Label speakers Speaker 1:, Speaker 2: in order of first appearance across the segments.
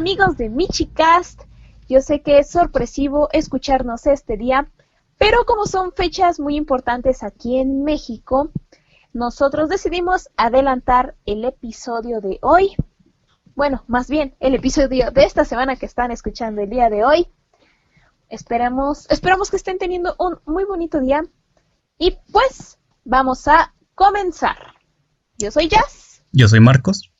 Speaker 1: amigos de Michicast. Yo sé que es sorpresivo escucharnos este día, pero como son fechas muy importantes aquí en México, nosotros decidimos adelantar el episodio de hoy. Bueno, más bien, el episodio de esta semana que están escuchando el día de hoy. Esperamos que estén teniendo un muy bonito día. Y pues, vamos a comenzar. Yo soy Jazz.
Speaker 2: Yo soy Marcos.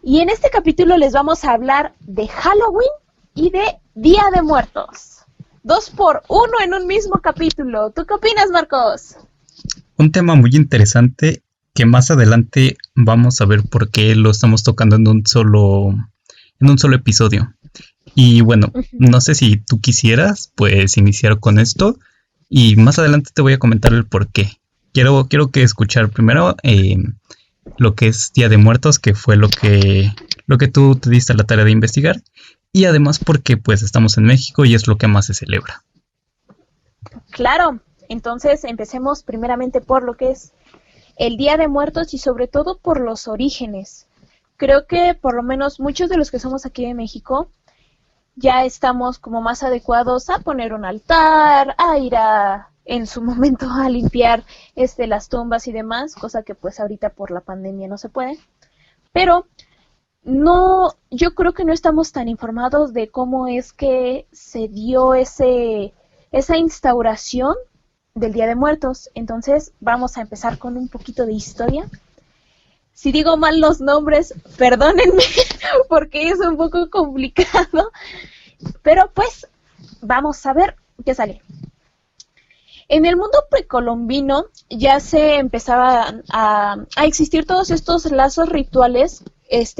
Speaker 1: Y en este capítulo les vamos a hablar de Halloween y de Día de Muertos. 2 por 1 en un mismo capítulo. ¿Tú qué opinas, Marcos?
Speaker 2: Un tema muy interesante que más adelante vamos a ver por qué lo estamos tocando en un solo episodio. Y bueno, no sé si tú quisieras pues iniciar con esto y más adelante te voy a comentar el por qué. Quiero que escuchar primero lo que es Día de Muertos, que fue lo que tú te diste a la tarea de investigar, y además porque pues estamos en México y es lo que más se celebra.
Speaker 1: Claro, entonces empecemos primeramente por lo que es el Día de Muertos y sobre todo por los orígenes. Creo que por lo menos muchos de los que somos aquí en México ya estamos como más adecuados a poner un altar, a ir en su momento a limpiar las tumbas y demás, cosa que pues ahorita por la pandemia no se puede. Pero no, yo creo que no estamos tan informados de cómo es que se dio esa instauración del Día de Muertos. Entonces vamos a empezar con un poquito de historia. Si digo mal los nombres, perdónenme, porque es un poco complicado. Pero pues, vamos a ver qué sale. En el mundo precolombino ya se empezaban a existir todos estos lazos rituales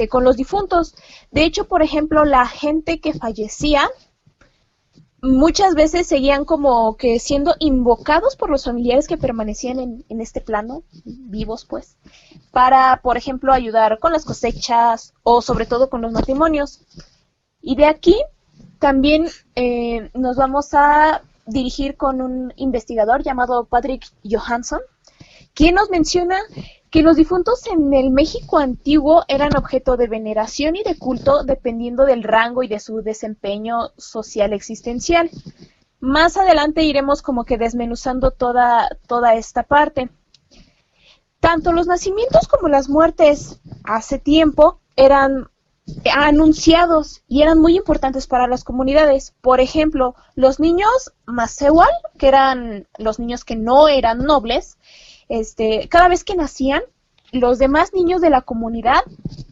Speaker 1: con los difuntos. De hecho, por ejemplo, la gente que fallecía muchas veces seguían como que siendo invocados por los familiares que permanecían en este plano, vivos pues, para, por ejemplo, ayudar con las cosechas o sobre todo con los matrimonios. Y de aquí también nos vamos a dirigir con un investigador llamado Patrick Johansson, quien nos menciona que los difuntos en el México antiguo eran objeto de veneración y de culto dependiendo del rango y de su desempeño social existencial. Más adelante iremos como que desmenuzando toda esta parte. Tanto los nacimientos como las muertes hace tiempo eran anunciados y eran muy importantes para las comunidades. Por ejemplo, los niños Masewal, que eran los niños que no eran nobles, cada vez que nacían, los demás niños de la comunidad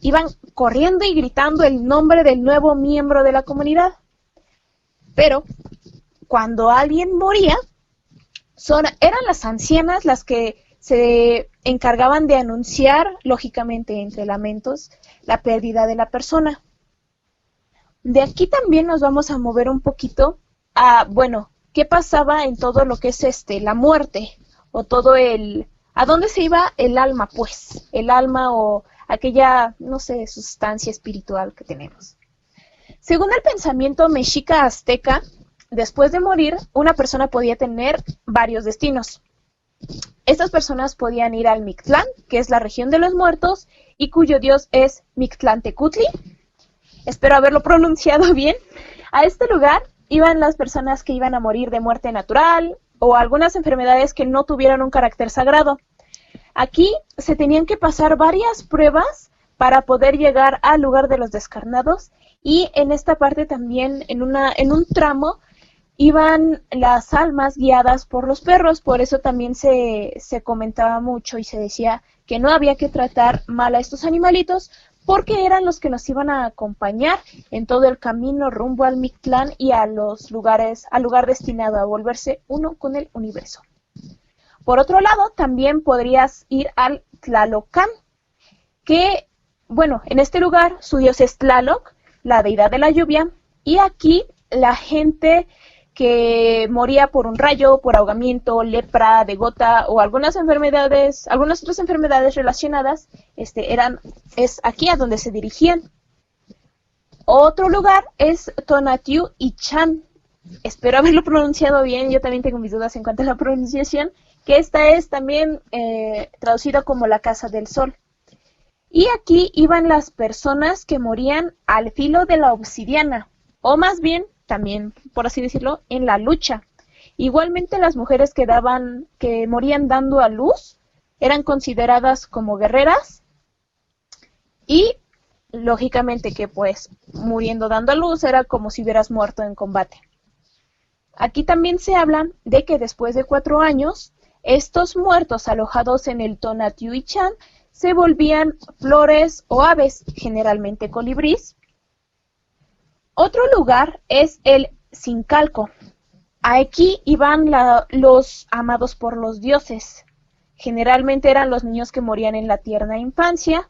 Speaker 1: iban corriendo y gritando el nombre del nuevo miembro de la comunidad. Pero cuando alguien moría, eran las ancianas las que se encargaban de anunciar, lógicamente entre lamentos, la pérdida de la persona. De aquí también nos vamos a mover un poquito a, ¿qué pasaba en todo lo que es la muerte? O todo ¿a dónde se iba el alma, pues? El alma o aquella, sustancia espiritual que tenemos. Según el pensamiento mexica azteca, después de morir, una persona podía tener varios destinos. Estas personas podían ir al Mictlán, que es la región de los muertos, y cuyo dios es Mictlantecutli. Espero haberlo pronunciado bien. A este lugar iban las personas que iban a morir de muerte natural o algunas enfermedades que no tuvieran un carácter sagrado. Aquí se tenían que pasar varias pruebas para poder llegar al lugar de los descarnados, y en esta parte también, en un tramo, iban las almas guiadas por los perros. Por eso también se comentaba mucho y se decía que no había que tratar mal a estos animalitos, porque eran los que nos iban a acompañar en todo el camino rumbo al Mictlán y al lugar destinado a volverse uno con el universo. Por otro lado, también podrías ir al Tlalocán, que, en este lugar su dios es Tlaloc, la deidad de la lluvia, y aquí la gente que moría por un rayo, por ahogamiento, lepra, de gota o algunas otras enfermedades relacionadas, es aquí a donde se dirigían. Otro lugar es Tonatiuh Ichan. Espero haberlo pronunciado bien, yo también tengo mis dudas en cuanto a la pronunciación, que esta es también traducida como la Casa del Sol. Y aquí iban las personas que morían al filo de la obsidiana, o más bien, también, por así decirlo, en la lucha. Igualmente las mujeres que morían dando a luz eran consideradas como guerreras y lógicamente que pues muriendo dando a luz era como si hubieras muerto en combate. Aquí también se habla de que después de 4 años, estos muertos alojados en el Tonatiuh-Chan se volvían flores o aves, generalmente colibrís. Otro lugar es el Sincalco. Aquí iban los amados por los dioses. Generalmente eran los niños que morían en la tierna infancia,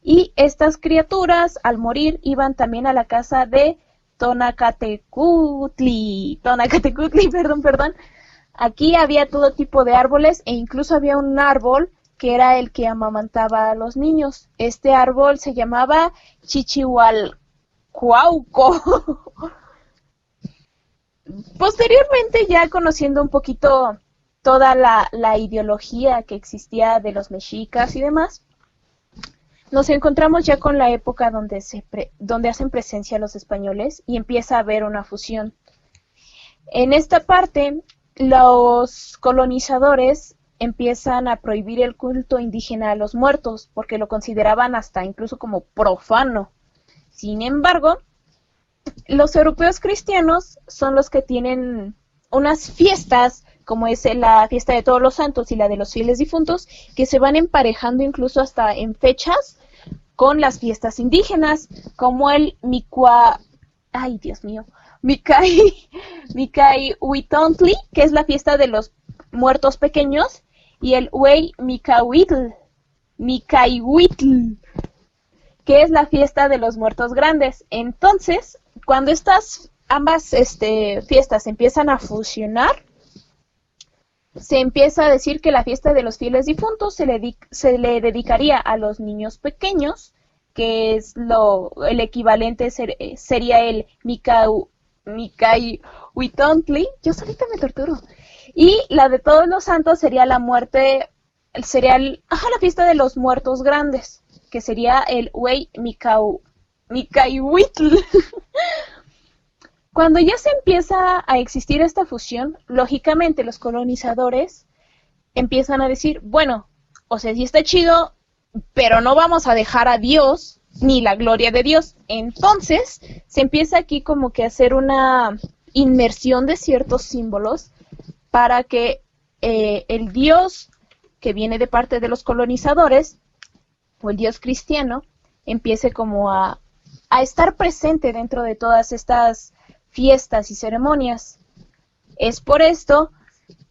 Speaker 1: y estas criaturas al morir iban también a la casa de Tonacatecutli, perdón. Aquí había todo tipo de árboles e incluso había un árbol que era el que amamantaba a los niños. Este árbol se llamaba Chichihualcuauco. Posteriormente, ya conociendo un poquito toda la ideología que existía de los mexicas y demás, nos encontramos ya con la época donde hacen presencia los españoles y empieza a haber una fusión. En esta parte, los colonizadores empiezan a prohibir el culto indígena a los muertos porque lo consideraban hasta incluso como profano. Sin embargo, los europeos cristianos son los que tienen unas fiestas, como es la fiesta de Todos los Santos y la de los fieles difuntos, que se van emparejando incluso hasta en fechas con las fiestas indígenas, como el Micahuitontli, que es la fiesta de los muertos pequeños, y el Huey Micahuitl, que es la fiesta de los muertos grandes. Entonces, cuando ambas fiestas empiezan a fusionar, se empieza a decir que la fiesta de los fieles difuntos se le dedicaría a los niños pequeños, que es el equivalente sería el Micahuitontli. Yo solita me torturo. Y la de Todos los Santos sería la fiesta de los muertos grandes, que sería el Huey Micahuitl. Cuando ya se empieza a existir esta fusión, lógicamente los colonizadores empiezan a decir, bueno, o sea, sí está chido, pero no vamos a dejar a Dios ni la gloria de Dios. Entonces se empieza aquí como que a hacer una inmersión de ciertos símbolos para que el Dios que viene de parte de los colonizadores, o el Dios cristiano, empiece como a estar presente dentro de todas estas fiestas y ceremonias. Es por esto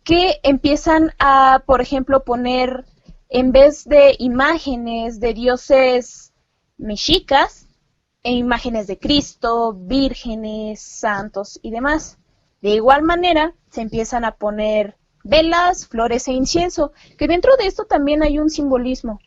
Speaker 1: que empiezan a, por ejemplo, poner, en vez de imágenes de dioses mexicas, imágenes de Cristo, vírgenes, santos y demás. De igual manera, se empiezan a poner velas, flores e incienso, que dentro de esto también hay un simbolismo.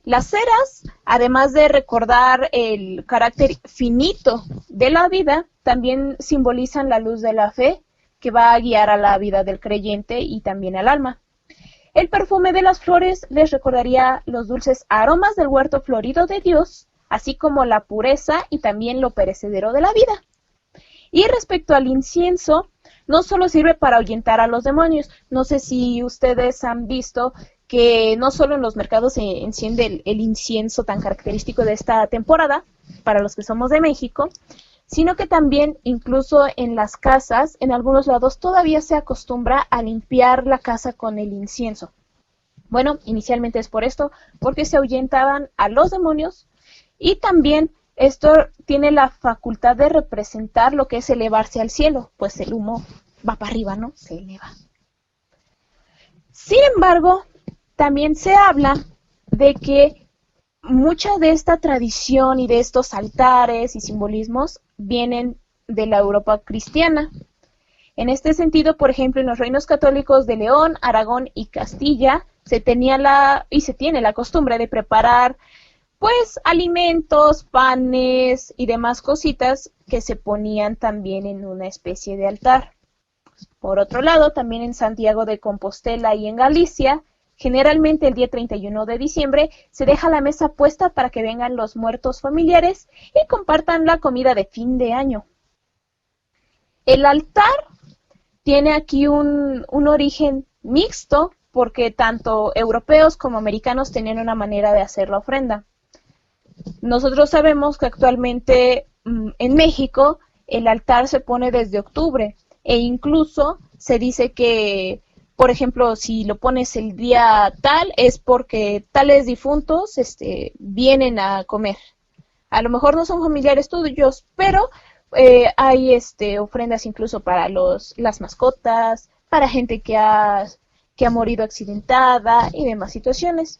Speaker 1: Las ceras, además de recordar el carácter finito de la vida, también simbolizan la luz de la fe que va a guiar a la vida del creyente y también al alma. El perfume de las flores les recordaría los dulces aromas del huerto florido de Dios, así como la pureza y también lo perecedero de la vida. Y respecto al incienso, no solo sirve para ahuyentar a los demonios. No sé si ustedes han visto que no solo en los mercados se enciende el incienso tan característico de esta temporada, para los que somos de México, sino que también incluso en las casas, en algunos lados todavía se acostumbra a limpiar la casa con el incienso. Bueno, inicialmente es por esto, porque se ahuyentaban a los demonios, y también esto tiene la facultad de representar lo que es elevarse al cielo, pues el humo va para arriba, ¿no? Se eleva. Sin embargo, también se habla de que mucha de esta tradición y de estos altares y simbolismos vienen de la Europa cristiana. En este sentido, por ejemplo, en los reinos católicos de León, Aragón y Castilla se tiene la costumbre de preparar pues alimentos, panes y demás cositas que se ponían también en una especie de altar. Por otro lado, también en Santiago de Compostela y en Galicia, Generalmente el día 31 de diciembre se deja la mesa puesta para que vengan los muertos familiares y compartan la comida de fin de año. El altar tiene aquí un origen mixto porque tanto europeos como americanos tenían una manera de hacer la ofrenda. Nosotros sabemos que actualmente en México el altar se pone desde octubre e incluso se dice que, por ejemplo, si lo pones el día tal es porque tales difuntos vienen a comer. A lo mejor no son familiares tuyos, pero hay ofrendas incluso para las mascotas, para gente que ha morido accidentada y demás situaciones.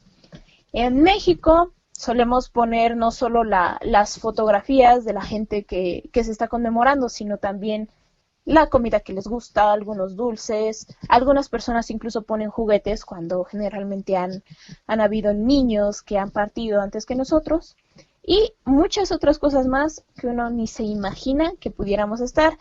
Speaker 1: En México solemos poner no solo las fotografías de la gente que se está conmemorando, sino también la comida que les gusta, algunos dulces, algunas personas incluso ponen juguetes cuando generalmente han habido niños que han partido antes que nosotros y muchas otras cosas más que uno ni se imagina que pudiéramos estar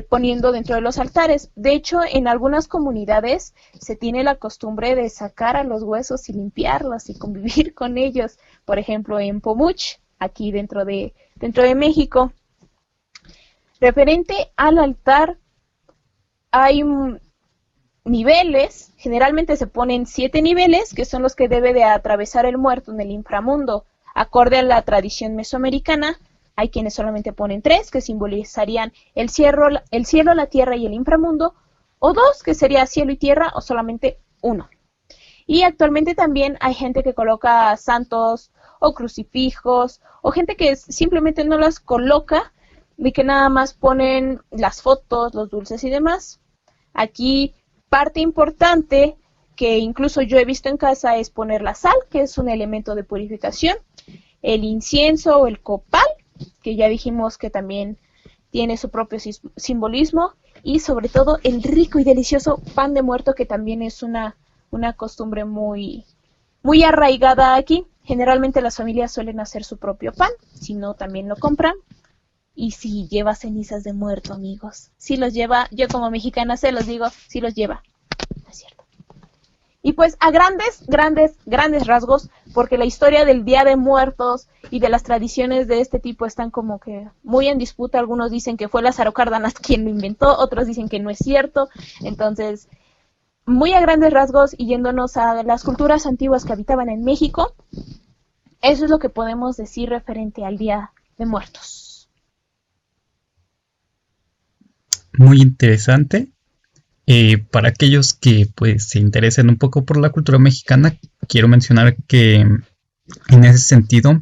Speaker 1: poniendo dentro de los altares. De hecho, en algunas comunidades se tiene la costumbre de sacar a los huesos y limpiarlos y convivir con ellos. Por ejemplo, en Pomuch, aquí dentro de México. Referente al altar, hay niveles, generalmente se ponen 7 niveles, que son los que debe de atravesar el muerto en el inframundo. Acorde a la tradición mesoamericana, hay quienes solamente ponen 3, que simbolizarían el cielo, la tierra y el inframundo, o 2, que sería cielo y tierra, o solamente 1. Y actualmente también hay gente que coloca santos o crucifijos, o gente que simplemente no las coloca, y que nada más ponen las fotos, los dulces y demás. Aquí parte importante que incluso yo he visto en casa es poner la sal, que es un elemento de purificación, el incienso o el copal, que ya dijimos que también tiene su propio simbolismo, y sobre todo el rico y delicioso pan de muerto, que también es una costumbre muy, muy arraigada aquí. Generalmente las familias suelen hacer su propio pan, si no también lo compran. Y si lleva cenizas de muerto, amigos. Si los lleva, yo como mexicana se los digo, si los lleva. No es cierto. Y pues a grandes rasgos, porque la historia del Día de Muertos y de las tradiciones de este tipo están como que muy en disputa. Algunos dicen que fue Lázaro Cárdenas quien lo inventó, otros dicen que no es cierto. Entonces, muy a grandes rasgos y yéndonos a las culturas antiguas que habitaban en México, eso es lo que podemos decir referente al Día de Muertos.
Speaker 2: Muy interesante. Para aquellos que pues se interesen un poco por la cultura mexicana, quiero mencionar que en ese sentido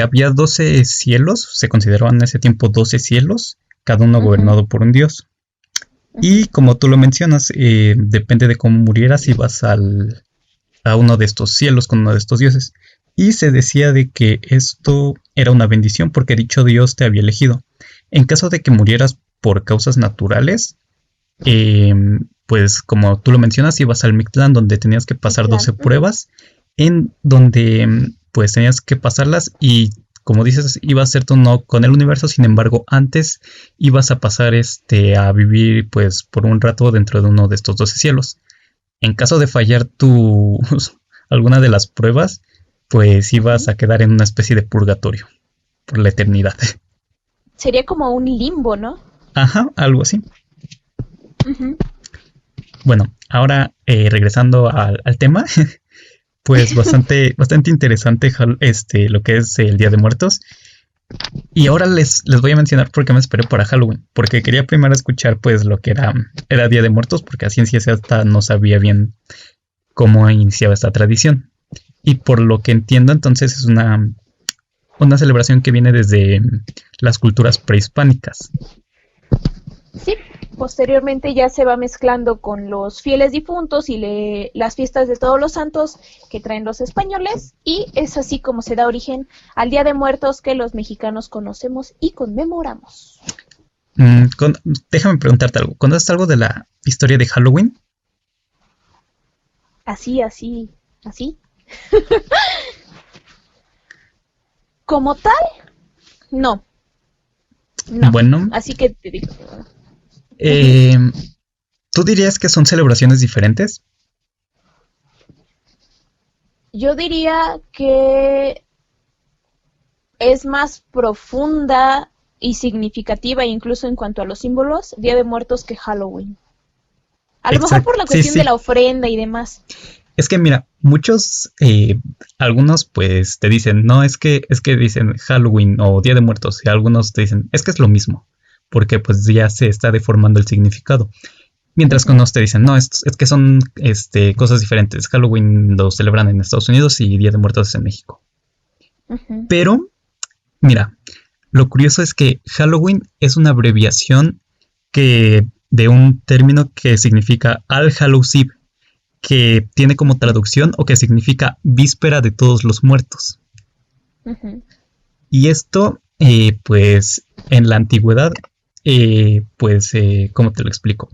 Speaker 2: había 12 cielos, se consideraban en ese tiempo 12 cielos, cada uno gobernado por un dios. Y como tú lo mencionas, depende de cómo murieras, ibas a uno de estos cielos con uno de estos dioses. Y se decía de que esto era una bendición porque dicho dios te había elegido. En caso de que murieras por causas naturales, pues como tú lo mencionas, ibas al Mictlán, donde tenías que pasar 12 pruebas, en donde pues tenías que pasarlas y como dices, iba a ser tú no con el universo, sin embargo, antes ibas a pasar a vivir pues por un rato dentro de uno de estos 12 cielos. En caso de fallar alguna de las pruebas, pues ibas a quedar en una especie de purgatorio por la eternidad.
Speaker 1: Sería como un limbo, ¿no?
Speaker 2: Ajá, algo así. Bueno, ahora regresando al tema, pues bastante interesante lo que es el Día de Muertos. Y ahora les voy a mencionar por qué me esperé para Halloween, porque quería primero escuchar pues lo que era Día de Muertos, porque a ciencia cierta no sabía bien cómo iniciaba esta tradición. Y por lo que entiendo, entonces es una celebración que viene desde las culturas prehispánicas.
Speaker 1: Sí, posteriormente ya se va mezclando con los fieles difuntos y las fiestas de todos los santos que traen los españoles, y es así como se da origen al Día de Muertos que los mexicanos conocemos y conmemoramos.
Speaker 2: Déjame preguntarte algo. ¿Conoces algo de la historia de Halloween?
Speaker 1: Así. Como tal, no.
Speaker 2: Bueno.
Speaker 1: Así que te digo.
Speaker 2: ¿Tú dirías que son celebraciones diferentes?
Speaker 1: Yo diría que es más profunda y significativa, incluso en cuanto a los símbolos, Día de Muertos que Halloween. A lo mejor
Speaker 2: Exacto,
Speaker 1: por la
Speaker 2: sí,
Speaker 1: cuestión de
Speaker 2: sí.
Speaker 1: la ofrenda y demás.
Speaker 2: Es que mira, algunos pues te dicen, no, es que dicen Halloween o Día de Muertos, y algunos te dicen, es que es lo mismo, porque pues ya se está deformando el significado. Mientras que
Speaker 1: Ujú,
Speaker 2: unos te dicen, no, es que son cosas diferentes. Halloween lo celebran en Estados Unidos y Día de Muertos es en México.
Speaker 1: ujú,
Speaker 2: Pero, mira, lo curioso es que Halloween es una abreviación de un término que significa All Hallows Eve, que tiene como
Speaker 1: ujú,
Speaker 2: traducción o que significa víspera de todos los muertos.
Speaker 1: ujú,
Speaker 2: Y esto, pues, en la antigüedad, ¿cómo te lo explico?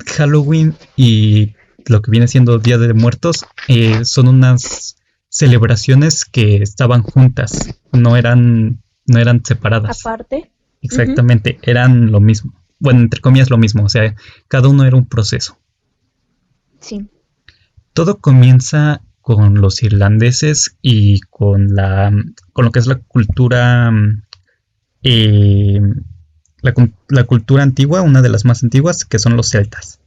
Speaker 2: Halloween y lo que viene siendo Día de Muertos son unas celebraciones que estaban juntas, no eran separadas.
Speaker 1: aparte. Ujú,
Speaker 2: Exactamente, eran lo mismo. Bueno, entre comillas lo mismo, o sea, cada uno era un proceso.
Speaker 1: sí.
Speaker 2: Todo comienza con los irlandeses y con lo que es la cultura, eh, la cultura antigua, una de las más antiguas, que son los celtas.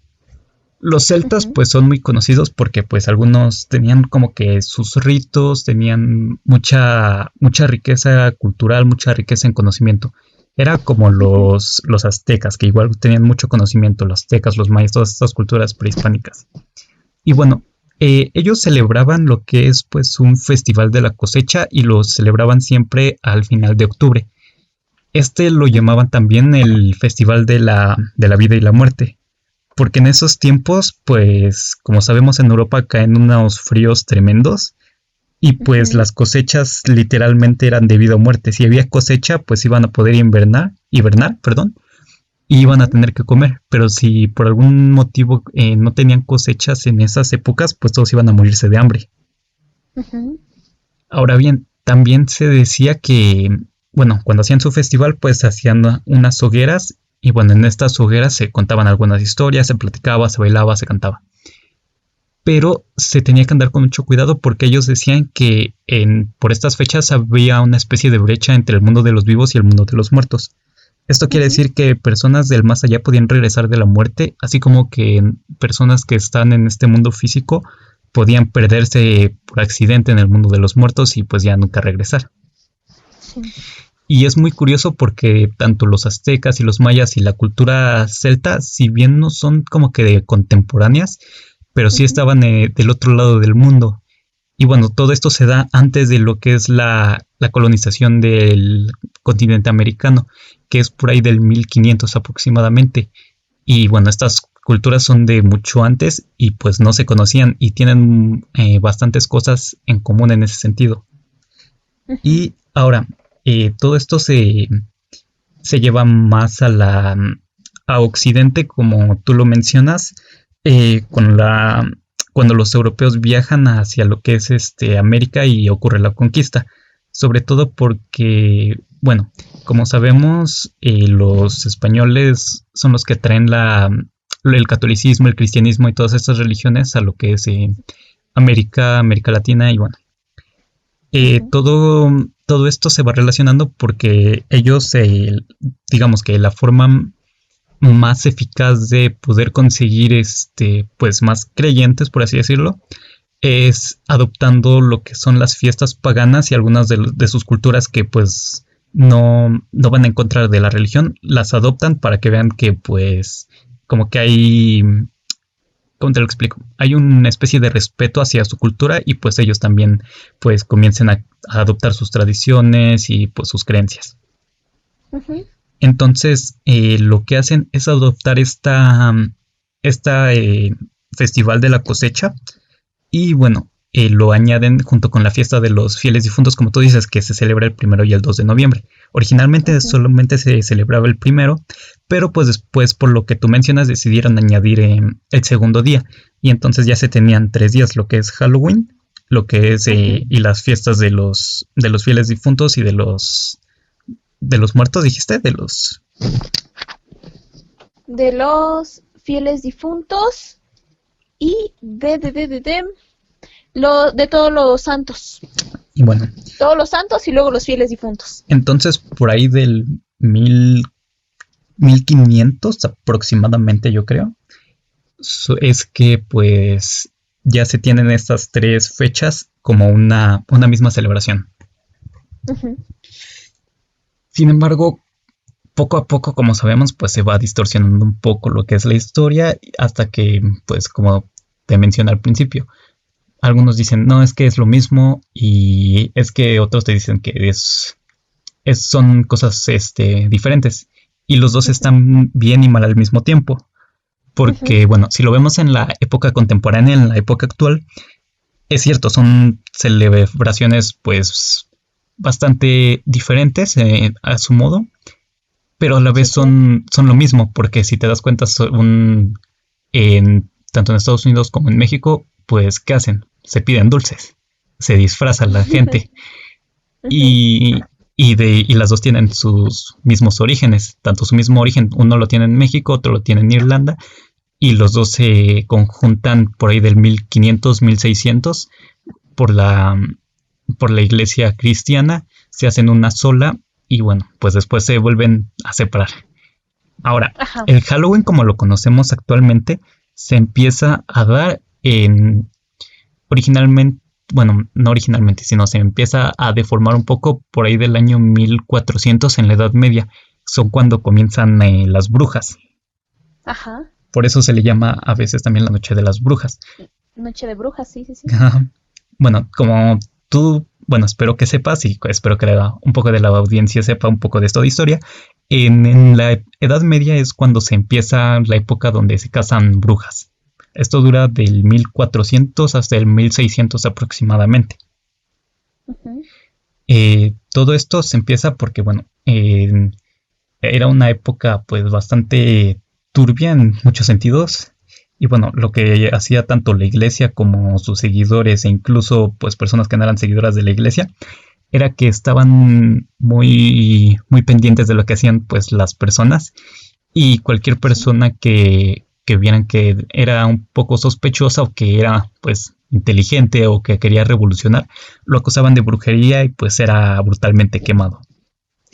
Speaker 2: Los celtas
Speaker 1: Ujú,
Speaker 2: pues son muy conocidos porque pues algunos tenían como que sus ritos, tenían mucha riqueza cultural, mucha riqueza en conocimiento. Era como
Speaker 1: ujú,
Speaker 2: los aztecas, que igual tenían mucho conocimiento, los aztecas, los mayas, todas estas culturas prehispánicas. Y
Speaker 1: ujú,
Speaker 2: bueno, ellos celebraban lo que es pues un festival de la cosecha y lo celebraban siempre al final de octubre. Este lo
Speaker 1: ujú,
Speaker 2: llamaban también el festival de la vida y la muerte, porque en esos tiempos, pues, como sabemos, en Europa caen unos fríos tremendos y pues
Speaker 1: ujú,
Speaker 2: las cosechas literalmente eran de vida o muerte. Si había cosecha, pues iban a poder hibernar, perdón, y iban a
Speaker 1: ujú,
Speaker 2: tener que comer. Pero si por algún motivo no tenían cosechas en esas épocas, pues todos iban a morirse de hambre.
Speaker 1: ujú,
Speaker 2: Ahora bien, también se decía que, bueno, cuando hacían su festival, pues hacían unas hogueras y bueno, en estas hogueras se contaban algunas historias, se platicaba, se bailaba, se cantaba. Pero se tenía que andar con mucho cuidado porque ellos decían que por estas fechas había una especie de brecha entre el mundo de los vivos y el mundo de los muertos. Esto quiere
Speaker 1: ujú,
Speaker 2: decir que personas del más allá podían regresar de la muerte, así como que personas que están en este mundo físico podían perderse por accidente en el mundo de los muertos y pues ya nunca regresar.
Speaker 1: sí.
Speaker 2: Y es muy curioso porque tanto los aztecas y los mayas y la cultura celta, si bien no son como que de contemporáneas, pero sí
Speaker 1: Ujú,
Speaker 2: estaban del otro lado del mundo. Y bueno, todo esto se da antes de lo que es la colonización del continente americano, que es por ahí del 1500 aproximadamente. Y bueno, estas culturas son de mucho antes y pues no se conocían y tienen bastantes cosas en común en ese sentido.
Speaker 1: ujú,
Speaker 2: Y ahora, todo esto se lleva más a Occidente, como tú lo mencionas, cuando los europeos viajan hacia lo que es América y ocurre la conquista. Sobre todo porque, bueno, como sabemos, los españoles son los que traen el catolicismo, el cristianismo y todas estas religiones a lo que es América Latina y bueno,
Speaker 1: ujú,
Speaker 2: todo esto se va relacionando porque ellos, digamos que la forma más eficaz de poder conseguir pues más creyentes, por así decirlo, es adoptando lo que son las fiestas paganas y algunas de sus culturas que pues no van a encontrar de la religión, las adoptan para que vean que pues como que ¿cómo te lo explico? Hay una especie de respeto hacia su cultura y pues ellos también pues comiencen a adoptar sus tradiciones y pues sus creencias.
Speaker 1: ujú,
Speaker 2: Entonces, lo que hacen es adoptar esta festival de la cosecha y bueno, lo añaden junto con la fiesta de los fieles difuntos, como tú dices, que se celebra el 1 y el 2 de noviembre. Originalmente
Speaker 1: ujú,
Speaker 2: solamente se celebraba el primero, pero pues después, por lo que tú mencionas, decidieron añadir el segundo día. Y entonces ya se tenían 3 días, lo que es Halloween, lo que es
Speaker 1: ujú.
Speaker 2: y las fiestas de los fieles difuntos y de los muertos, dijiste, de los...
Speaker 1: De los fieles difuntos y de De todos los santos.
Speaker 2: Y bueno,
Speaker 1: Todos los santos y luego los fieles difuntos.
Speaker 2: entonces por ahí del 1500 aproximadamente, yo creo, es que pues ya se tienen estas tres fechas como una misma celebración.
Speaker 1: Ujú.
Speaker 2: Sin embargo, poco a poco, como sabemos, pues se va distorsionando un poco lo que es la historia hasta que, pues como te mencioné al principio, algunos dicen, no, es que es lo mismo y es que otros te dicen que son cosas diferentes y los dos están bien y mal al mismo tiempo. Porque, bueno, si lo vemos en la época contemporánea, en la época actual, es cierto, son celebraciones pues bastante diferentes a su modo, pero a la vez
Speaker 1: Sí, claro.
Speaker 2: son lo mismo, porque si te das cuenta, tanto en Estados Unidos como en México, pues ¿qué hacen? Se piden dulces, se disfraza la gente
Speaker 1: Ujú.
Speaker 2: y, y las dos tienen sus mismos orígenes, tanto su mismo origen, uno lo tiene en México, otro lo tiene en Irlanda, y los dos se conjuntan por ahí del 1500, 1600 por la, por la iglesia cristiana, se hacen una sola y bueno, pues después se vuelven a separar. Ahora,
Speaker 1: Ajá.
Speaker 2: el Halloween como lo conocemos actualmente se empieza a dar originalmente, bueno, no originalmente, sino se empieza a deformar un poco por ahí del año 1400 en la Edad Media. Son cuando comienzan las brujas.
Speaker 1: Ajá.
Speaker 2: Por eso se le llama a veces también la Noche de las Brujas.
Speaker 1: Noche de brujas, sí, sí, sí.
Speaker 2: Bueno, como tú, bueno, espero que sepas y espero que un poco de la audiencia sepa un poco de esto de historia. En la Edad Media es cuando se empieza la época donde se casan brujas. Esto dura del 1400 hasta el 1600 aproximadamente.
Speaker 1: Ujú.
Speaker 2: Todo esto se empieza porque, bueno, era una época pues bastante turbia en muchos sentidos. Y bueno, lo que hacía tanto la iglesia como sus seguidores e incluso pues personas que no eran seguidoras de la iglesia era que estaban muy pendientes de lo que hacían pues las personas y cualquier
Speaker 1: Sí.
Speaker 2: persona que vieran que era un poco sospechosa o que era pues inteligente o que quería revolucionar, lo acusaban de brujería y pues era brutalmente quemado.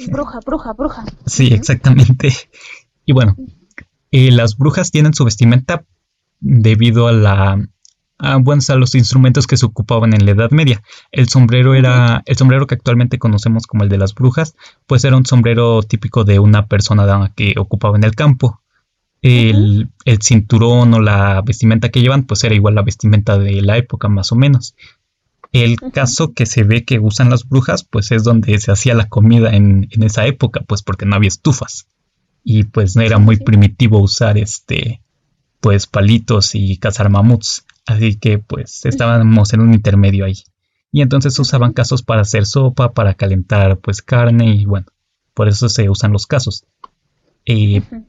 Speaker 1: Bruja, bruja, bruja.
Speaker 2: Sí,
Speaker 1: Ujú.
Speaker 2: exactamente. Y bueno, las brujas tienen su vestimenta debido bueno, a los instrumentos que se ocupaban en la Edad Media.
Speaker 1: Ujú.
Speaker 2: El sombrero que actualmente conocemos como el de las brujas, pues era un sombrero típico de una persona que ocupaba en el campo.
Speaker 1: Ujú.
Speaker 2: El cinturón o la vestimenta que llevan, pues era igual la vestimenta de la época más o menos. El
Speaker 1: Ujú.
Speaker 2: caso que se ve que usan las brujas, pues es donde se hacía la comida en esa época, pues porque no había estufas. Y pues era
Speaker 1: Sí, sí,
Speaker 2: muy
Speaker 1: sí.
Speaker 2: primitivo usar pues palitos y cazar mamuts. Así que pues
Speaker 1: Ujú.
Speaker 2: estábamos en un intermedio ahí. Y entonces usaban
Speaker 1: Ujú.
Speaker 2: casos para hacer sopa, para calentar pues carne y bueno, por eso se usan los casos. Eh,
Speaker 1: Ujú.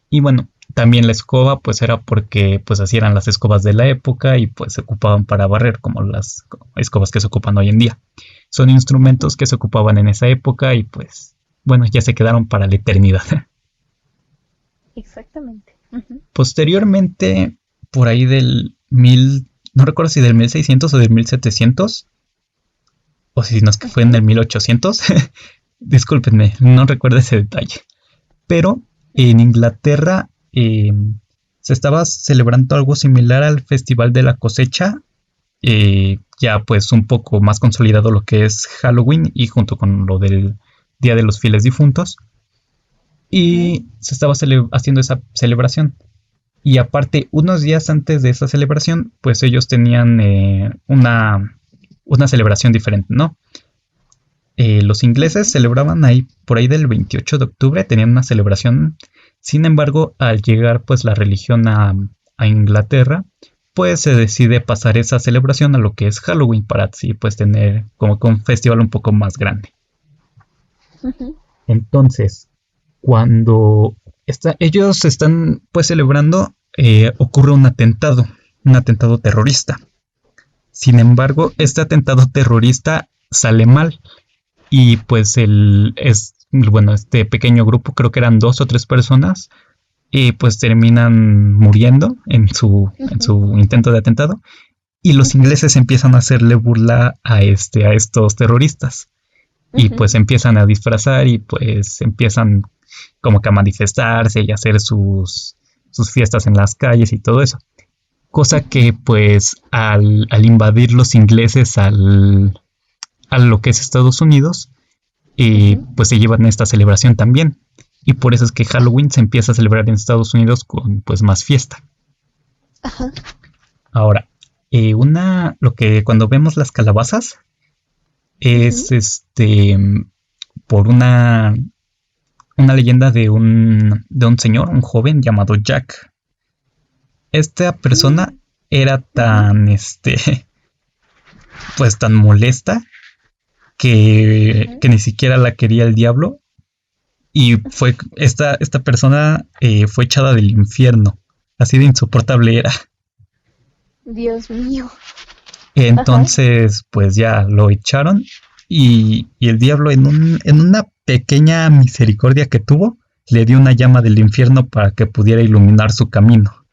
Speaker 2: y bueno, también la escoba pues era porque pues así eran las escobas de la época y pues se ocupaban para barrer como las escobas que se ocupan hoy en día. Son
Speaker 1: Ujú.
Speaker 2: instrumentos que se ocupaban en esa época y pues bueno, ya se quedaron para la eternidad.
Speaker 1: Exactamente. Ujú.
Speaker 2: Posteriormente, por ahí del no recuerdo si del 1600 o del 1700, o si no es que fue en
Speaker 1: Ujú.
Speaker 2: el 1800, discúlpenme, no recuerdo ese detalle, pero en Inglaterra se estaba celebrando algo similar al Festival de la Cosecha, ya pues un poco más consolidado lo que es Halloween y junto con lo del Día de los Fieles Difuntos,
Speaker 1: Ujú.
Speaker 2: y se estaba haciendo esa celebración. Y aparte, unos días antes de esa celebración, pues ellos tenían una celebración diferente, ¿no? Los ingleses
Speaker 1: Ujú.
Speaker 2: celebraban ahí por ahí del 28 de octubre, tenían una celebración. Sin embargo, al llegar pues la religión a Inglaterra, pues se decide pasar esa celebración a lo que es Halloween para así pues tener como que un festival un poco más grande.
Speaker 1: Ujú.
Speaker 2: Entonces, cuando ellos están pues celebrando, ocurre un atentado terrorista. Sin embargo,
Speaker 1: Ujú.
Speaker 2: este atentado terrorista sale mal y pues bueno, este pequeño grupo, creo que eran dos o tres personas, y pues terminan muriendo en
Speaker 1: Ujú.
Speaker 2: su intento de atentado y los
Speaker 1: Ujú,
Speaker 2: ingleses empiezan a hacerle burla a estos terroristas. Y
Speaker 1: ujú,
Speaker 2: pues empiezan a disfrazar y pues empiezan como que a manifestarse y a hacer sus fiestas en las calles y todo eso. Cosa
Speaker 1: ujú.
Speaker 2: que pues al invadir los ingleses a lo que es Estados Unidos,
Speaker 1: Ujú.
Speaker 2: pues se llevan esta celebración también. Y por eso es que Halloween se empieza a celebrar en Estados Unidos con pues más fiesta.
Speaker 1: Ajá.
Speaker 2: Ahora, lo que cuando vemos las calabazas
Speaker 1: Ujú.
Speaker 2: es por una leyenda de un señor, un joven llamado Jack. Esta persona
Speaker 1: Mm,
Speaker 2: era
Speaker 1: ujú.
Speaker 2: tan, pues tan molesta que
Speaker 1: Ujú.
Speaker 2: ni siquiera la quería el diablo y esta persona fue echada del infierno. Así de insoportable era.
Speaker 1: Dios mío. Ajá.
Speaker 2: Entonces, pues ya lo echaron y el diablo en una pequeña misericordia que tuvo, le dio una llama del infierno para que pudiera iluminar su camino.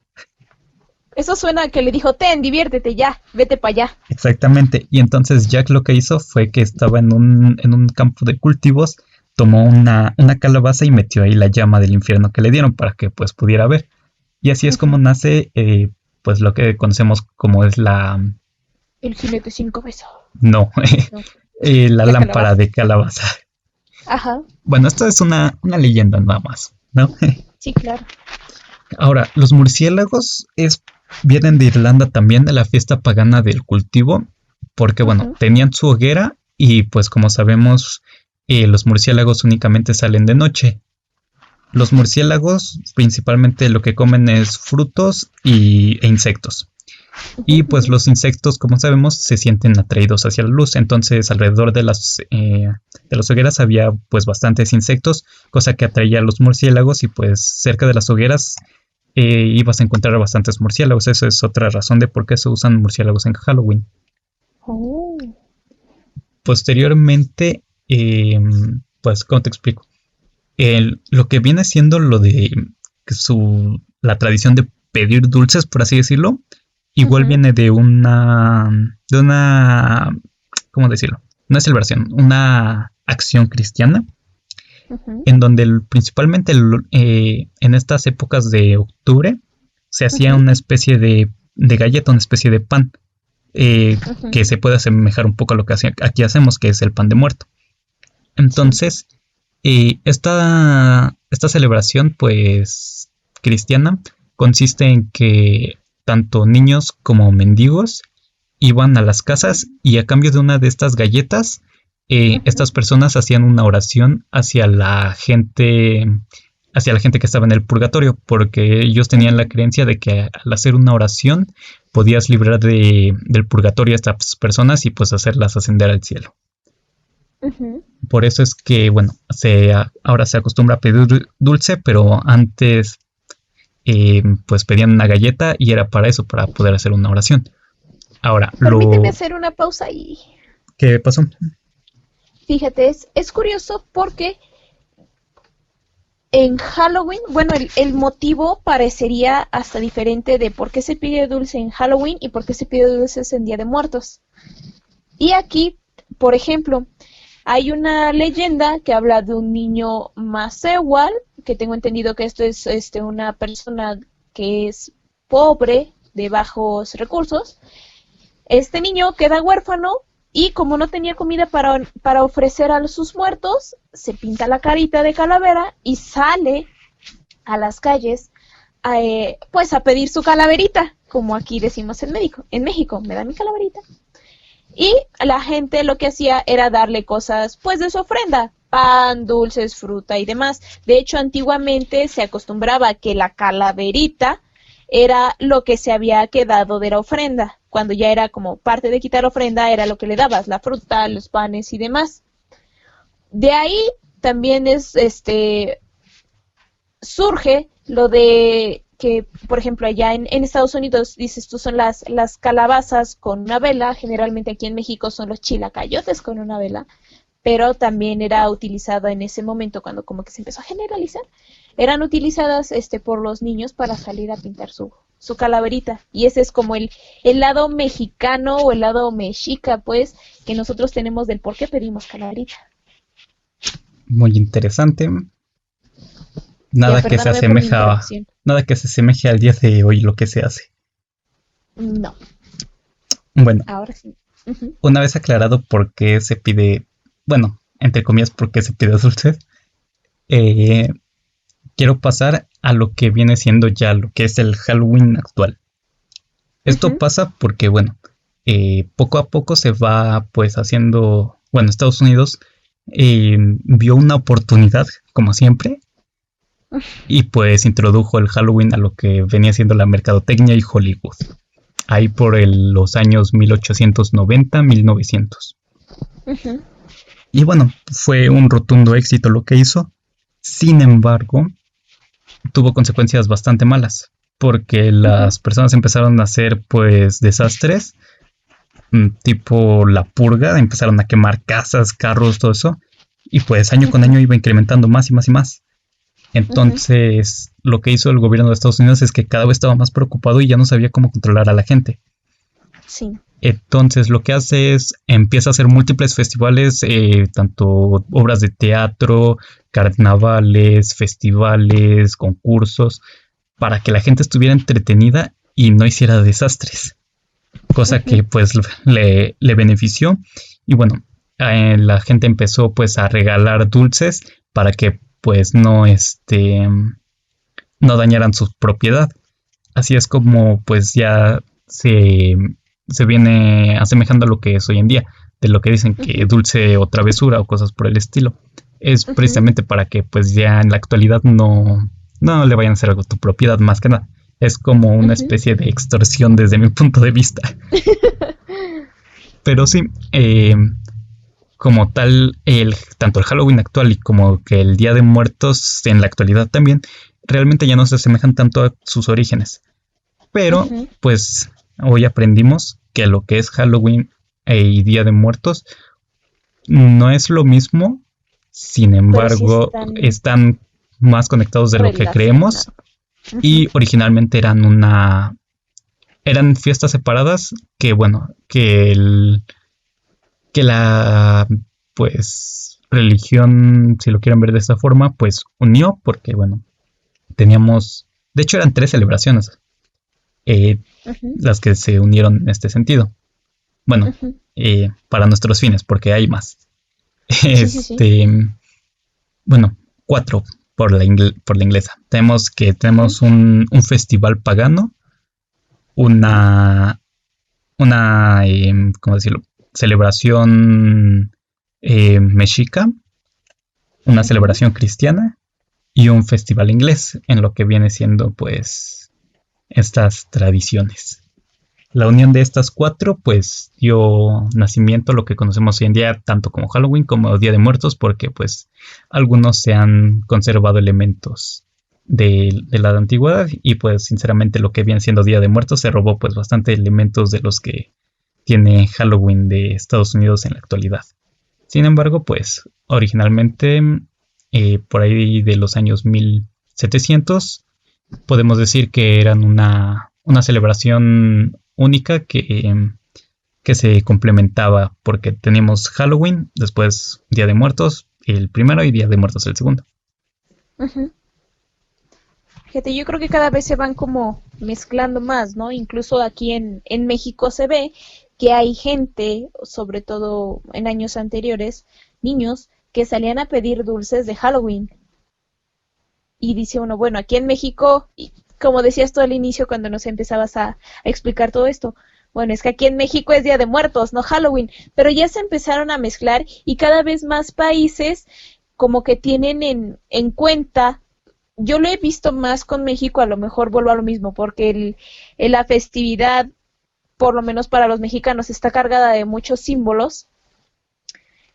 Speaker 1: Eso suena a que le dijo, ten, diviértete ya, vete para allá.
Speaker 2: Exactamente. Y entonces Jack lo que hizo fue que estaba en un campo de cultivos, tomó una calabaza y metió ahí la llama del infierno que le dieron para que pues pudiera ver. Y así es como
Speaker 1: Ujú.
Speaker 2: nace pues lo que conocemos como es la...
Speaker 1: El jinete sin cabeza.
Speaker 2: No,
Speaker 1: No,
Speaker 2: la
Speaker 1: la
Speaker 2: lámpara
Speaker 1: calabaza.
Speaker 2: de calabaza.
Speaker 1: Ajá.
Speaker 2: Bueno, esto es una leyenda nada más, ¿no?
Speaker 1: Sí, claro.
Speaker 2: Ahora, los murciélagos vienen de Irlanda también, de la fiesta pagana del cultivo, porque bueno,
Speaker 1: Ujú.
Speaker 2: tenían su hoguera y pues como sabemos, los murciélagos únicamente salen de noche. Los
Speaker 1: Ujú.
Speaker 2: murciélagos principalmente lo que comen es frutos e insectos.
Speaker 1: Ujú.
Speaker 2: Y pues
Speaker 1: Ujú.
Speaker 2: los insectos, como sabemos, se sienten atraídos hacia la luz. Entonces, alrededor de las hogueras había pues bastantes insectos, cosa que atraía a los murciélagos y pues cerca de las hogueras ibas a encontrar bastantes murciélagos. Eso es otra razón de por qué se usan murciélagos en Halloween.
Speaker 1: Oh.
Speaker 2: Posteriormente, pues, ¿cómo te explico? Lo que viene siendo lo de la tradición de pedir dulces, por así decirlo, igual
Speaker 1: Ujú.
Speaker 2: viene de una, ¿cómo decirlo? Una celebración, una acción cristiana,
Speaker 1: Ujú.
Speaker 2: en donde principalmente en estas épocas de octubre se hacía
Speaker 1: Ujú.
Speaker 2: una especie de galleta, una especie de pan,
Speaker 1: Ujú.
Speaker 2: que se puede asemejar un poco a lo que aquí hacemos, que es el pan de muerto.
Speaker 1: Sí.
Speaker 2: Entonces, esta celebración, pues, cristiana, consiste en que tanto niños como mendigos iban a las
Speaker 1: Ujú.
Speaker 2: casas y a cambio de una de estas galletas,
Speaker 1: Ujú.
Speaker 2: estas personas hacían una oración hacia la gente que estaba en el purgatorio, porque ellos tenían la
Speaker 1: Ujú.
Speaker 2: creencia de que al hacer una oración podías librar del purgatorio a estas personas y pues hacerlas ascender al cielo.
Speaker 1: Ujú.
Speaker 2: Por eso es que, bueno, ahora se acostumbra a pedir dulce, pero antes pues pedían una galleta y era para eso, para poder hacer una oración. Ahora,
Speaker 1: Permíteme
Speaker 2: lo
Speaker 1: hacer una pausa y
Speaker 2: que pasó,
Speaker 1: fíjate, es curioso porque en Halloween, bueno, el motivo parecería hasta diferente de por qué se pide dulce en Halloween y por qué se pide dulces en Día de Muertos. Y aquí, por ejemplo, hay una leyenda que habla de un niño Masewal, que tengo entendido que esto es una persona que es pobre, de bajos recursos. Este niño queda huérfano y como no tenía comida para ofrecer a sus muertos, se pinta la carita de calavera y sale a las calles pues a pedir su calaverita, como aquí decimos en México, me da mi calaverita. Y la gente lo que hacía era darle cosas pues de su ofrenda, pan, dulces, fruta y demás. De hecho, antiguamente se acostumbraba que la calaverita era lo que se había quedado de la ofrenda. Cuando ya era como parte de quitar la ofrenda, era lo que le dabas, la fruta, los panes y demás. De ahí también surge lo de que, por ejemplo, allá en Estados Unidos, dices tú, son las calabazas con una vela, generalmente aquí en México son los chilacayotes con una vela, pero también era utilizada en ese momento cuando como que se empezó a generalizar, eran utilizadas por los niños para salir a pintar su calaverita. Y ese es como el lado mexicano o el lado mexica, pues, que nosotros tenemos del por qué pedimos calaverita.
Speaker 2: Muy interesante.
Speaker 1: Ya,
Speaker 2: Nada que se
Speaker 1: perdóname por mi
Speaker 2: asemeja,
Speaker 1: interrupción.
Speaker 2: nada que se asemeje al día de hoy lo que se hace.
Speaker 1: No,
Speaker 2: Bueno,
Speaker 1: ahora sí. Ujú,
Speaker 2: una vez aclarado por qué se pide, bueno, entre comillas, por qué se pide dulces, eh, quiero pasar a lo que viene siendo ya lo que es el Halloween actual. Esto
Speaker 1: ujú,
Speaker 2: pasa porque, bueno, poco a poco se va pues haciendo, bueno, Estados Unidos vio una oportunidad, como siempre, y pues introdujo el Halloween a lo que venía siendo la mercadotecnia y Hollywood, ahí por los años 1890, 1900.
Speaker 1: ujú,
Speaker 2: Y bueno, fue un rotundo éxito lo que hizo. Sin embargo, tuvo consecuencias bastante malas, porque
Speaker 1: ujú,
Speaker 2: las personas empezaron a hacer pues desastres, tipo la purga, empezaron a quemar casas, carros, todo eso, y pues año con
Speaker 1: ujú,
Speaker 2: año iba incrementando más y más y más.
Speaker 1: ujú.
Speaker 2: Entonces, lo que hizo el gobierno de Estados Unidos es que cada vez estaba más preocupado y ya no sabía cómo controlar a la gente.
Speaker 1: Sí.
Speaker 2: Entonces, lo que hace es empieza a hacer múltiples festivales, tanto obras de teatro, carnavales, festivales, concursos, para que la gente estuviera entretenida y no hiciera desastres, cosa
Speaker 1: Ujú,
Speaker 2: que pues le benefició. Y bueno, la gente empezó pues a regalar dulces para que pues no dañaran su propiedad. Así es como pues ya se viene asemejando a lo que es hoy en día, de lo que dicen que
Speaker 1: ujú,
Speaker 2: dulce o travesura o cosas por el estilo. Es
Speaker 1: ujú,
Speaker 2: precisamente para que pues ya en la actualidad no le vayan a hacer algo a tu propiedad más que nada. Es como una
Speaker 1: ujú.
Speaker 2: especie de extorsión desde mi punto de vista. Pero sí, como tal, tanto el Halloween actual y como que el Día de Muertos en la actualidad también, realmente ya no se asemejan tanto a sus orígenes. Pero,
Speaker 1: Ujú.
Speaker 2: pues, hoy aprendimos que lo que es Halloween y Día de Muertos no es lo mismo, sin
Speaker 1: Pero sí
Speaker 2: embargo,
Speaker 1: están
Speaker 2: están más conectados de lo que creemos
Speaker 1: relacionados. Ujú,
Speaker 2: y originalmente eran fiestas separadas que, bueno, que la, pues, religión, si lo quieren ver de esta forma, pues unió porque, bueno, de hecho eran tres celebraciones, eh,
Speaker 1: ujú,
Speaker 2: las que se unieron en este sentido. Bueno,
Speaker 1: ujú.
Speaker 2: para nuestros fines, porque hay más.
Speaker 1: Sí, sí, sí.
Speaker 2: Este, bueno, cuatro por la inglesa.
Speaker 1: Ujú,
Speaker 2: Tenemos un festival pagano,
Speaker 1: ujú,
Speaker 2: una, ¿cómo decirlo? Celebración mexica, una
Speaker 1: ujú.
Speaker 2: celebración cristiana y un festival inglés, en lo que viene siendo, pues, estas tradiciones. La unión de estas cuatro, pues, dio nacimiento a lo que conocemos hoy en día, tanto como Halloween como Día de Muertos, porque, pues, algunos se han conservado elementos de la antigüedad y, pues, sinceramente, lo que viene siendo Día de Muertos se robó, pues, bastante elementos de los que tiene Halloween de Estados Unidos en la actualidad. Sin embargo, pues, originalmente, por ahí de los años 1700, podemos decir que eran una celebración única que se complementaba porque teníamos Halloween, después Día de Muertos el primero y Día de Muertos el segundo.
Speaker 1: Ujú. Fíjate, yo creo que cada vez se van como mezclando más, ¿no? Incluso aquí en México se ve que hay gente, sobre todo en años anteriores, niños, que salían a pedir dulces de Halloween. Y dice uno, bueno, aquí en México, y como decías tú al inicio cuando nos empezabas a explicar todo esto, bueno, es que aquí en México es Día de Muertos, no Halloween, pero ya se empezaron a mezclar y cada vez más países como que tienen en cuenta, yo lo he visto más con México, a lo mejor vuelvo a lo mismo, porque la festividad, por lo menos para los mexicanos, está cargada de muchos símbolos.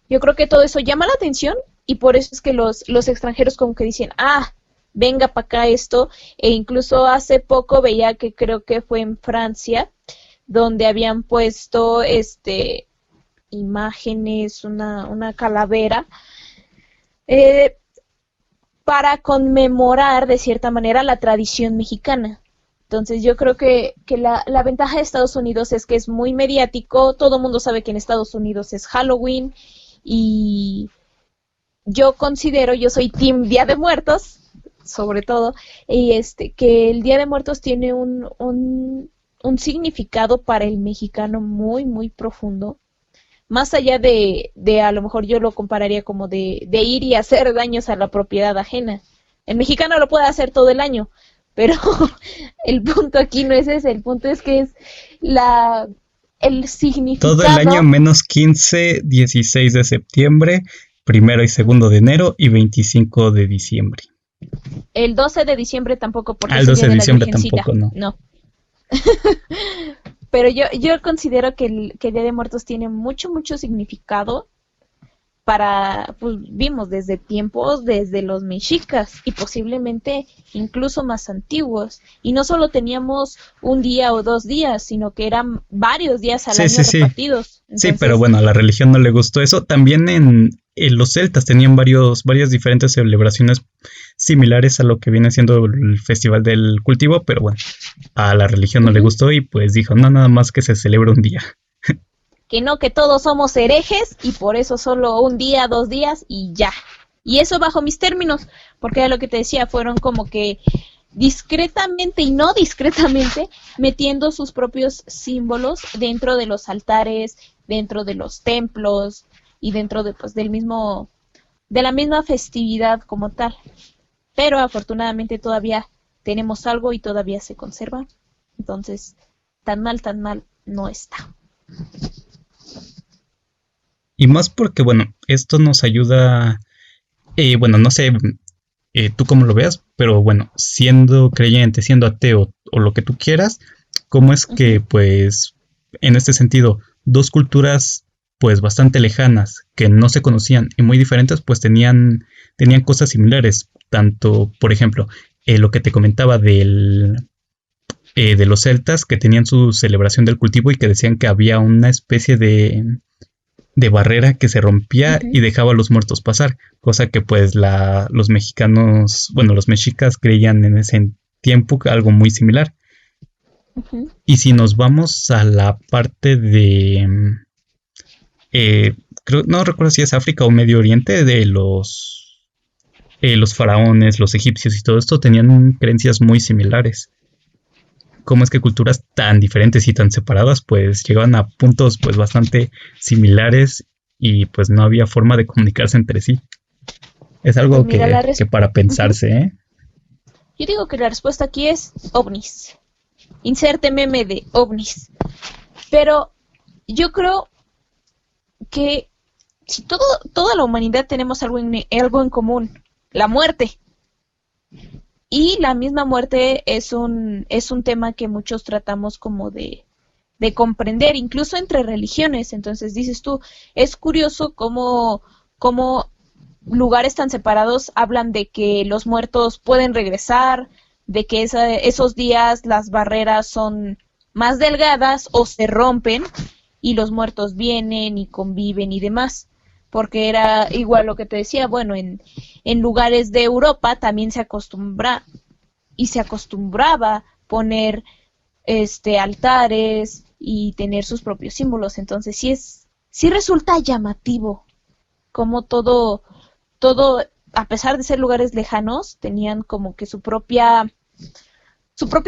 Speaker 1: Yo creo que todo eso llama la atención y por eso es que los extranjeros como que dicen, ah, venga para acá esto, e incluso hace poco veía que creo que fue en Francia, donde habían puesto imágenes, una calavera, eh, para conmemorar de cierta manera la tradición mexicana. Entonces yo creo que la ventaja de Estados Unidos es que es muy mediático, todo el mundo sabe que en Estados Unidos es Halloween y yo considero, yo soy Team Día de Muertos, sobre todo, y que el Día de Muertos tiene un significado para el mexicano muy, muy profundo. Más allá de a lo mejor yo lo compararía como de ir y hacer daños a la propiedad ajena. El mexicano lo puede hacer todo el año, pero el punto aquí no es ese, el punto es que es el significado.
Speaker 2: Todo el año menos 15, 16 de septiembre, 1 y 2 de enero y 25 de diciembre.
Speaker 1: El 12 de diciembre tampoco, porque
Speaker 2: el
Speaker 1: es el
Speaker 2: 12
Speaker 1: día
Speaker 2: de
Speaker 1: de la
Speaker 2: diciembre
Speaker 1: Virgencita.
Speaker 2: tampoco, no.
Speaker 1: No. Pero yo considero que el Día de Muertos tiene mucho, mucho significado pues vimos desde tiempos, desde los mexicas y posiblemente incluso más antiguos. Y no solo teníamos un día o 2 días, sino que eran varios días al año repartidos.
Speaker 2: Entonces, sí, pero bueno, a la religión no le gustó eso. También en los celtas tenían varias diferentes celebraciones similares a lo que viene siendo el Festival del Cultivo, pero bueno, a la religión no le gustó y pues dijo, no, nada más que se celebra un día.
Speaker 1: Que no, que todos somos herejes y por eso solo un día, 2 días y ya. Y eso bajo mis términos, porque era lo que te decía, fueron como que discretamente y no discretamente metiendo sus propios símbolos dentro de los altares, dentro de los templos y dentro de pues de la misma festividad como tal. Pero afortunadamente todavía tenemos algo y todavía se conserva. Entonces, tan mal no está.
Speaker 2: Y más porque, bueno, esto nos ayuda, bueno, no sé tú cómo lo veas, pero bueno, siendo creyente, siendo ateo o lo que tú quieras, ¿cómo es que, pues, en este sentido, dos culturas, pues, bastante lejanas, que no se conocían y muy diferentes, pues tenían cosas similares? Tanto, por ejemplo, lo que te comentaba de los celtas, que tenían su celebración del cultivo y que decían que había una especie de barrera que se rompía y dejaba a los muertos pasar, cosa que pues los mexicanos, bueno, los mexicas creían en ese tiempo algo muy similar. Y si nos vamos a la parte de, no recuerdo si es África o Medio Oriente, de los faraones, los egipcios y todo esto tenían creencias muy similares. Cómo es que culturas tan diferentes y tan separadas pues llegaban a puntos pues bastante similares y pues no había forma de comunicarse entre sí. Es algo
Speaker 1: pues mira,
Speaker 2: que para pensarse, ¿eh?
Speaker 1: Yo digo que la respuesta aquí es ovnis. Inserte meme de ovnis. Pero yo creo que si toda la humanidad tenemos algo en común, la muerte. Y la misma muerte es un tema que muchos tratamos como de comprender, incluso entre religiones. Entonces dices tú, es curioso cómo lugares tan separados hablan de que los muertos pueden regresar, de que esos días las barreras son más delgadas o se rompen y los muertos vienen y conviven y demás. Porque era igual lo que te decía, bueno, en lugares de Europa también se acostumbraba poner altares y tener sus propios símbolos. Entonces sí resulta llamativo como todo, a pesar de ser lugares lejanos, tenían como que su propia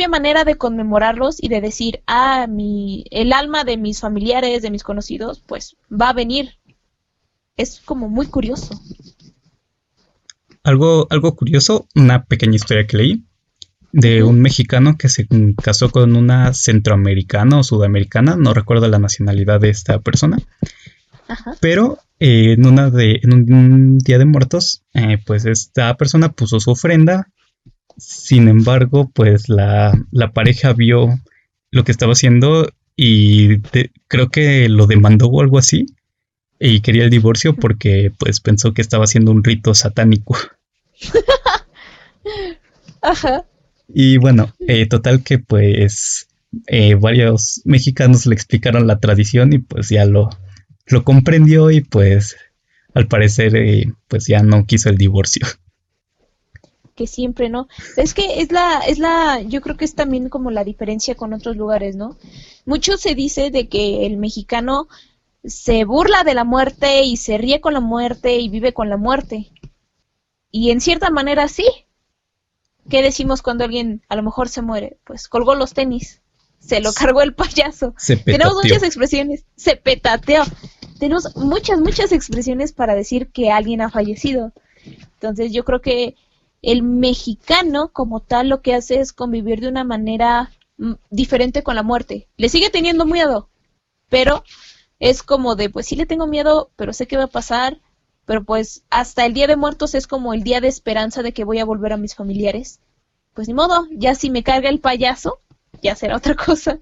Speaker 1: manera de conmemorarlos y de decir, el alma de mis familiares, de mis conocidos, pues va a venir. Es como muy curioso.
Speaker 2: Algo curioso, una pequeña historia que leí de un mexicano que se casó con una centroamericana o sudamericana, no recuerdo la nacionalidad de esta persona, pero en un Día de Muertos, pues esta persona puso su ofrenda. Sin embargo, pues la pareja vio lo que estaba haciendo y creo que lo demandó o algo así. Y quería el divorcio porque pues pensó que estaba haciendo un rito satánico.
Speaker 1: Ajá.
Speaker 2: Y bueno, total que pues varios mexicanos le explicaron la tradición y pues ya lo comprendió y pues al parecer pues ya no quiso el divorcio.
Speaker 1: que siempre, ¿no? Es que yo creo que es también como la diferencia con otros lugares, ¿no? Mucho se dice de que el mexicano se burla de la muerte y se ríe con la muerte y vive con la muerte. Y en cierta manera sí. ¿Qué decimos cuando alguien a lo mejor se muere? Pues colgó los tenis, se lo cargó el payaso.
Speaker 2: Se petateó.
Speaker 1: Tenemos muchas expresiones, se petateó. Tenemos muchas expresiones para decir que alguien ha fallecido. Entonces yo creo que el mexicano como tal lo que hace es convivir de una manera diferente con la muerte. Le sigue teniendo miedo, pero es como de, pues sí le tengo miedo, pero sé qué va a pasar. Pero pues hasta el Día de Muertos es como el día de esperanza de que voy a volver a mis familiares. Pues ni modo, ya si me carga el payaso, ya será otra cosa.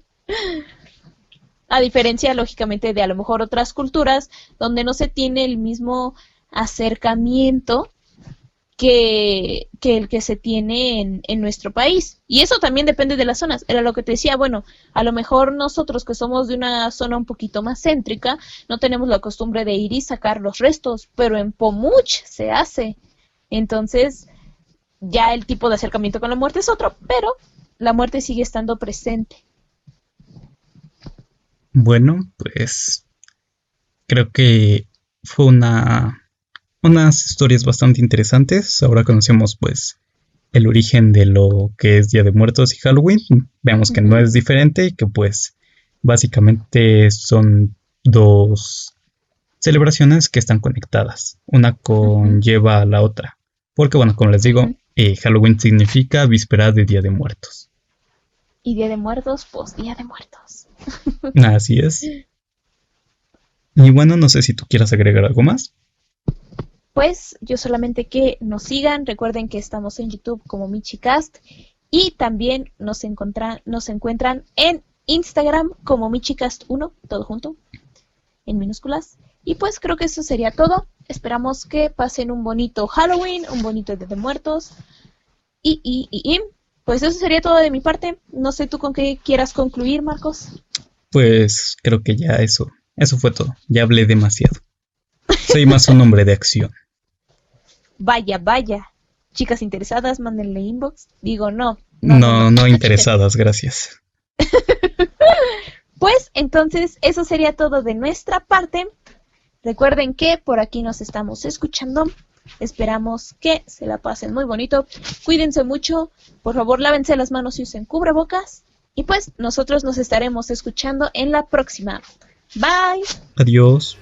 Speaker 1: A diferencia, lógicamente, de a lo mejor otras culturas donde no se tiene el mismo acercamiento que el que se tiene en nuestro país. Y eso también depende de las zonas. Era lo que te decía, bueno, a lo mejor nosotros que somos de una zona un poquito más céntrica, no tenemos la costumbre de ir y sacar los restos, pero en Pomuch se hace. Entonces, ya el tipo de acercamiento con la muerte es otro, pero la muerte sigue estando presente.
Speaker 2: Bueno, pues creo que fue unas historias bastante interesantes. Ahora conocemos pues el origen de lo que es Día de Muertos y Halloween. Veamos que no es diferente y que pues básicamente son dos celebraciones que están conectadas. Una conlleva a la otra. Porque bueno, como les digo, Halloween significa víspera de Día de Muertos.
Speaker 1: Y Día de Muertos, pues Día de Muertos.
Speaker 2: Así es. Y bueno, no sé si tú quieras agregar algo más.
Speaker 1: Pues yo solamente que nos sigan, recuerden que estamos en YouTube como Michicast y también nos encuentran en Instagram como Michicast1, todo junto, en minúsculas. Y pues creo que eso sería todo. Esperamos que pasen un bonito Halloween, un bonito Día de Muertos. Y pues eso sería todo de mi parte. No sé tú con qué quieras concluir, Marcos.
Speaker 2: Pues creo que ya eso fue todo. Ya hablé demasiado. Soy más un hombre de acción.
Speaker 1: Vaya. Chicas interesadas, mándenle inbox. Digo, no.
Speaker 2: No interesadas, gracias.
Speaker 1: Pues entonces eso sería todo de nuestra parte. Recuerden que por aquí nos estamos escuchando. Esperamos que se la pasen muy bonito. Cuídense mucho. Por favor, lávense las manos y usen cubrebocas. Y pues nosotros nos estaremos escuchando en la próxima. Bye.
Speaker 2: Adiós.